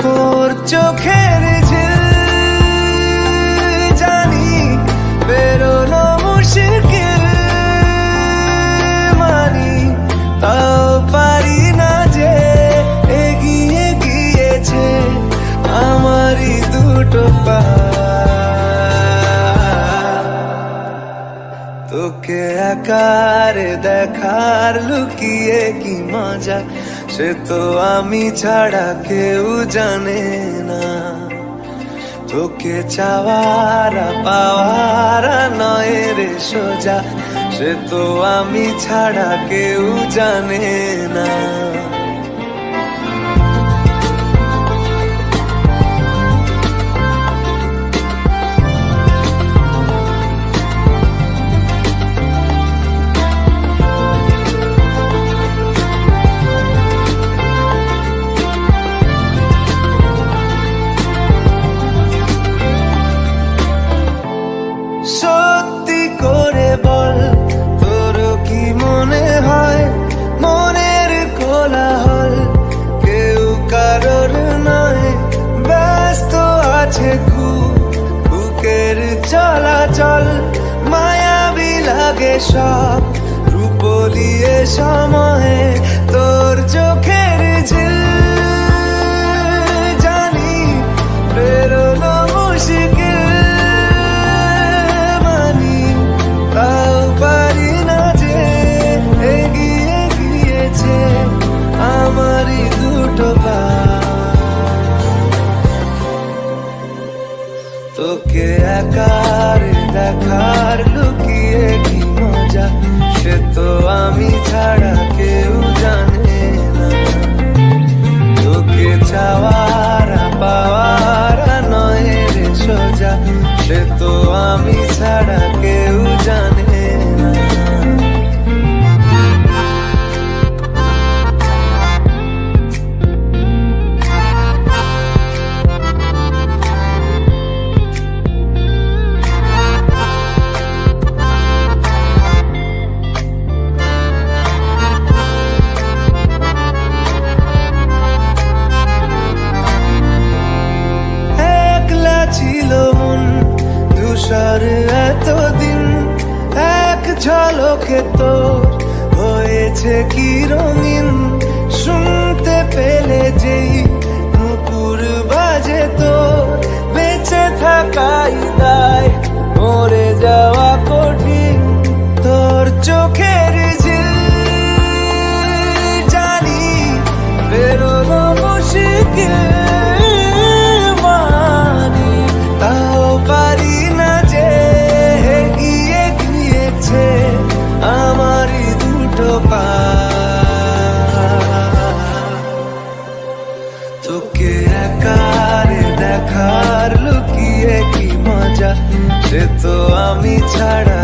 তোর চোখের ঝিল জানি বেরোনো মুশকিল, মানি তাও পারি না যে এগিয়ে গিয়েছে আমারই দুটো পা। তোকে একার দেখার লুকিয়ে কি মজা, সে তো আমি ছাড়া কেউ জানে না। তোকে চাওয়ার পাওয়ার নয় রে সোজা, সে তো আমি ছাড়া কেউ জানে না। সত্যি করে বল, তোর কি মনে হয় মনের কোলাহল কেউ কারোর নয়, ব্যস্ত আছে বুকের চলাচল, মায়াবী লাগে সব রূপলিয়ে সময়ে তোর চোখের ঝিল জানি বেরোনো মুশকিল, তাও পারি না যে এগিয়ে গিয়েছে আমারই দুটো পা। তোকে একার দেখার লুকিয়ে কি মজা, সে তো আমি ছাড়া কেউ জানে না। তোকে চাওয়ার পাওয়ার নয় রে সোজা, সে তো আমি ছাড়া কেউ জানে না। একলা ছিল মন ধূসর এতদিন, এক ঝলকে তোর হয়েছে কি রঙিন, শুনতে পেলে যেই নুপুর বাজে তোর বেঁচে থাকাই দায়, মরে যাওয়া কঠিন। তোর চোখের ঝিল জানি বেরোনো মুশকিল, মানি তাও পারি না যে এগিয়ে গিয়েছে আমারই দুটো পা। তোকে একার দেখার লুকিয়ে কি মজা, সে তো আমি ছাড়া